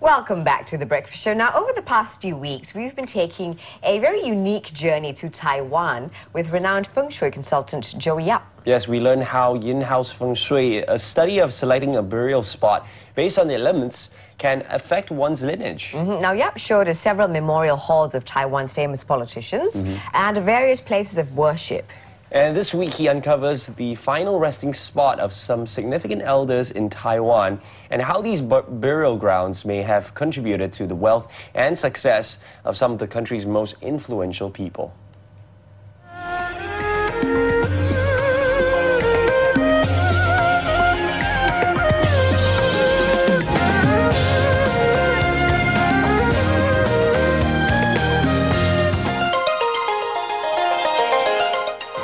Welcome back to The Breakfast Show. Now, over the past few weeks, we've been taking a very unique journey to Taiwan with renowned Feng Shui consultant Joey Yap. Yes, we learned how in-house Feng Shui, a study of selecting a burial spot based on the elements, can affect one's lineage. Now, Yap showed us several memorial halls of Taiwan's famous politicians and various places of worship. And this week he uncovers the final resting spot of some significant elders in Taiwan and how these burial grounds may have contributed to the wealth and success of some of the country's most influential people.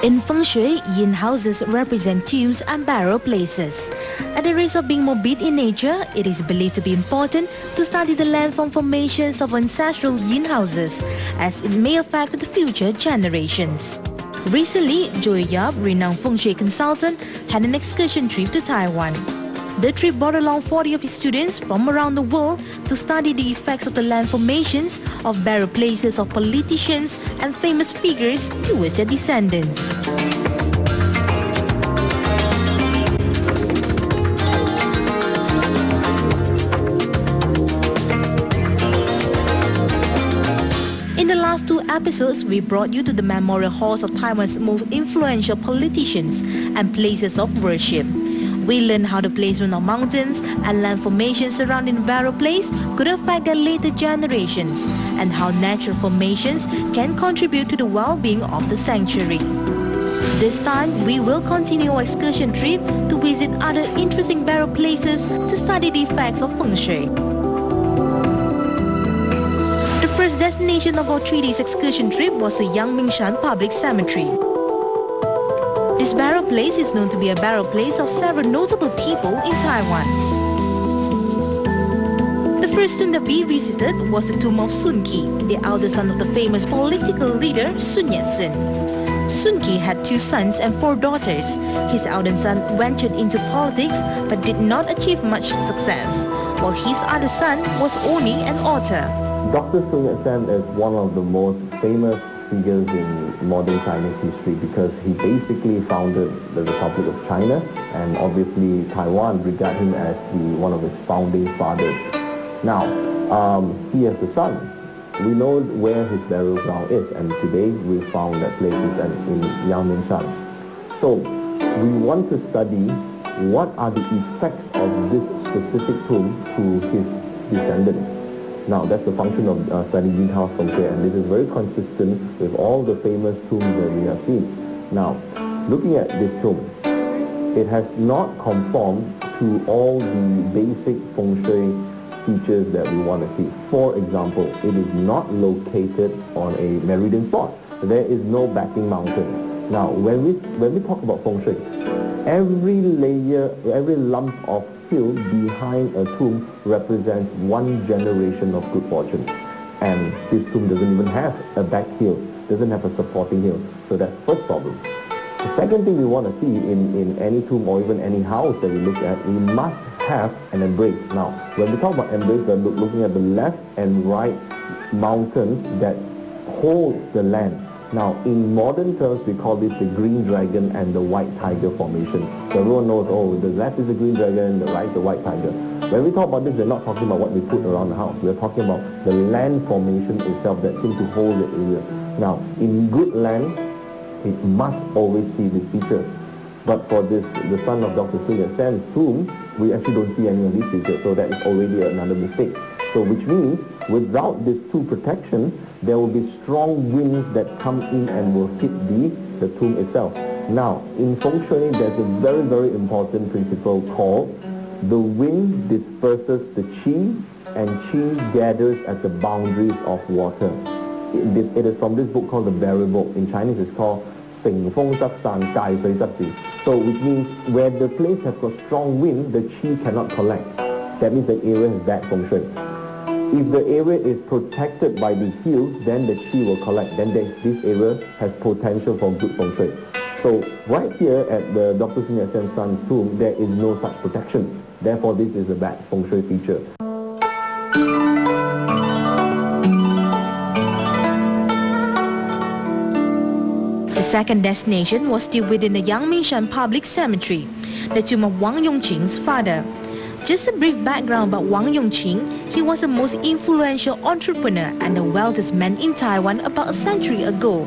In Feng Shui, yin houses represent tombs and burial places. At the risk of being morbid in nature, it is believed to be important to study the landform formations of ancestral yin houses, as it may affect the future generations. Recently, Joey Yap, renowned Feng Shui consultant, had an excursion trip to Taiwan. The trip brought along 40 of his students from around the world to study the effects of the land formations of burial places of politicians and famous figures towards their descendants. In the last two episodes, we brought you to the memorial halls of Taiwan's most influential politicians and places of worship. We learned how the placement of mountains and land formations surrounding the burial place could affect their later generations, and how natural formations can contribute to the well-being of the sanctuary. This time, we will continue our excursion trip to visit other interesting burial places to study the effects of Feng Shui. The first destination of our 3-day excursion trip was the Yangmingshan Public Cemetery. This burial place is known to be a burial place of several notable people in Taiwan. The first tomb that we visited was the tomb of Sun Qi, the elder son of the famous political leader Sun Yat-sen. Sun Qi had 2 sons and 4 daughters. His eldest son ventured into politics but did not achieve much success, while his other son was only an author. Dr. Sun Yat-sen is one of the most famous figures in modern Chinese history because he basically founded the Republic of China, and obviously Taiwan regard him as one of his founding fathers. Now, he has a son. We know where his burial ground is, and today we found that place is in Yangmingshan. So, we want to study what are the effects of this specific tomb to his descendants. Now, that's the function of studying yin house Feng Shui, and this is very consistent with all the famous tombs that we have seen. Now, looking at this tomb, it has not conformed to all the basic Feng Shui features that we want to see. For example, it is not located on a meridian spot. There is no backing mountain. Now, when we talk about Feng Shui, every layer, every lump of hill behind a tomb represents one generation of good fortune. And this tomb doesn't even have a back hill, doesn't have a supporting hill. So that's the first problem. The second thing we want to see in any tomb or even any house that we look at, we must have an embrace. Now, when we talk about embrace, we're looking at the left and right mountains that holds the land. Now, in modern terms, we call this the green dragon and the white tiger formation. So everyone knows, oh, the left is a green dragon, the right is a white tiger. When we talk about this, we're not talking about what we put around the house. We're talking about the land formation itself that seems to hold the area. Now, in good land, it must always see this feature. But for the son of Dr. Sun Yat-sen's tomb, we actually don't see any of these features, so that is already another mistake. So which means, without this tomb protection, there will be strong winds that come in and will hit the tomb itself. Now, in Feng Shui, there's a very, very important principle called the wind disperses the qi, and qi gathers at the boundaries of water. It is from this book called the Burial Book. In Chinese, it's called Sing Feng Zak San Gai Sui Zak Ji. So, which means where the place has got strong wind, the qi cannot collect. That means the area is bad Feng Shui. If the area is protected by these hills, then the qi will collect. Then this area has potential for good Feng Shui. So right here at the Dr. Sun Yat-sen's son's tomb, there is no such protection. Therefore, this is a bad Feng Shui feature. The second destination was still within the Yangmingshan Public Cemetery, the tomb of Wang Yongqing's father. Just a brief background about Wang Yongqing: he was the most influential entrepreneur and the wealthiest man in Taiwan about a century ago.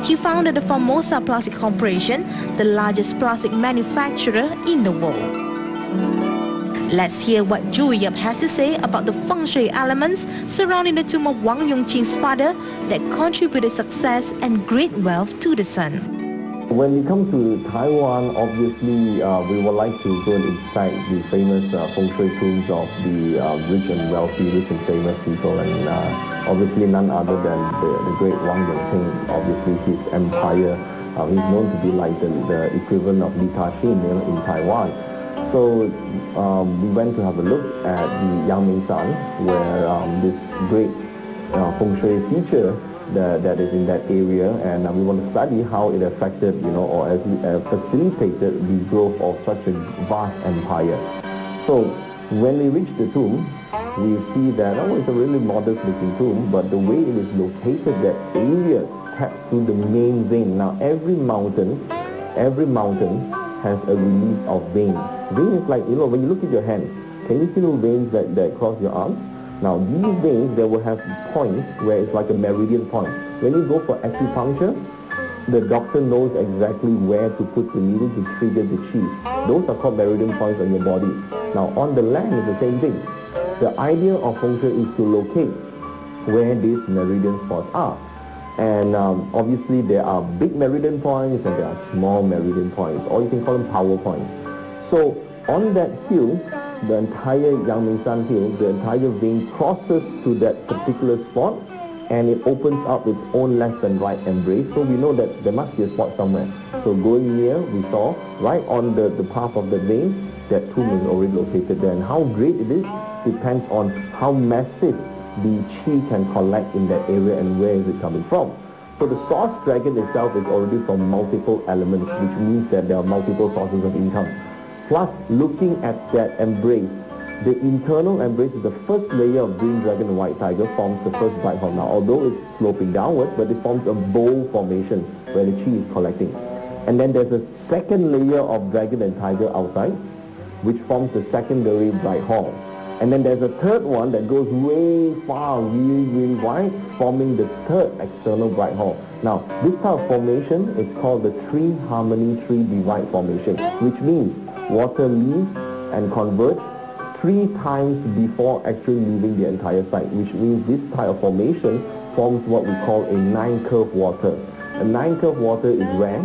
He founded the Formosa Plastic Corporation, the largest plastic manufacturer in the world. Let's hear what Joey Yap has to say about the Feng Shui elements surrounding the tomb of Wang Yongqing's father that contributed success and great wealth to the son. When we come to Taiwan, obviously we would like to go and inspect the famous Feng Shui tombs of the rich and wealthy, rich and famous people, and obviously none other than the great Wang Yongqing. Obviously his empire, he's known to be like the equivalent of Li Ka-shing in Taiwan. So we went to have a look at the Yangmingshan, where this great Feng Shui feature that is in that area, and we want to study how it affected, or as facilitated the growth of such a vast empire. So when we reach the tomb, we see that it's a really modest-looking tomb, but the way it is located, that area taps to the main vein. Now every mountain has a release of vein. Vein is like, when you look at your hands, can you see little veins that cross your arms? Now these veins, they will have points where it's like a meridian point. When you go for acupuncture, the doctor knows exactly where to put the needle to trigger the chi. Those are called meridian points on your body. Now on the land, it's the same thing. The idea of Feng Shui is to locate where these meridian spots are. And obviously there are big meridian points and there are small meridian points, or you can call them power points. So on that hill, the entire Yangmingshan hill, the entire vein crosses to that particular spot, and it opens up its own left and right embrace. So we know that there must be a spot somewhere. So going near, we saw right on the path of the vein, that tomb is already located there. And how great it is depends on how massive the chi can collect in that area and where is it coming from. So the source dragon itself is already from multiple elements, which means that there are multiple sources of income. Plus, looking at that embrace, the internal embrace is the first layer of green dragon and white tiger, forms the first bright hole. Now, although it's sloping downwards, but it forms a bowl formation where the chi is collecting. And then there's a second layer of dragon and tiger outside, which forms the secondary bright hall. And then there's a third one that goes way far, really, really wide, forming the third external bright hall. Now, this type of formation, it's called the tree harmony, tree divide formation, which means water leaves and converge 3 times before actually leaving the entire site, which means this type of formation forms what we call a 9-curve water. A 9-curve water is rare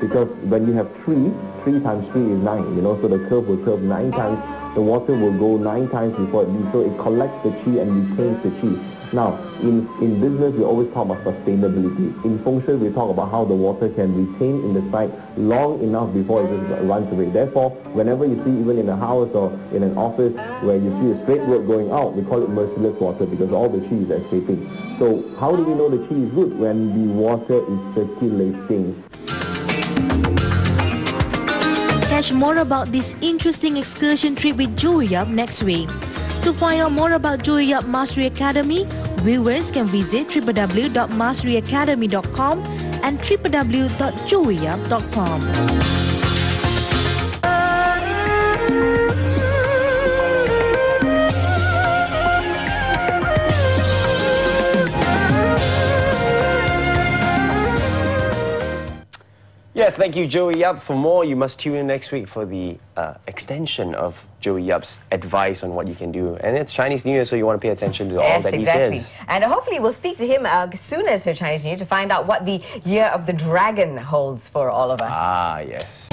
because when you have 3 times 3 is 9, so the curve will curve 9 times. The water will go 9 times before it leaves, so it collects the chi and retains the chi. Now, in business, we always talk about sustainability. In Feng Shui, we talk about how the water can retain in the site long enough before it just runs away. Therefore, whenever you see, even in a house or in an office, where you see a straight road going out, we call it merciless water because all the chi is escaping. So, how do we know the chi is good? When the water is circulating. Catch more about this interesting excursion trip with Joey Yap next week. To find out more about Joey Yap Mastery Academy, viewers can visit www.masteryacademy.com and www.joeyyap.com. Yes, thank you, Joey Yap. For more, you must tune in next week for the extension of Joey Yap's advice on what you can do. And it's Chinese New Year, so you want to pay attention to all that he says. And hopefully we'll speak to him as soon as the Chinese New Year to find out what the Year of the Dragon holds for all of us. Ah, yes.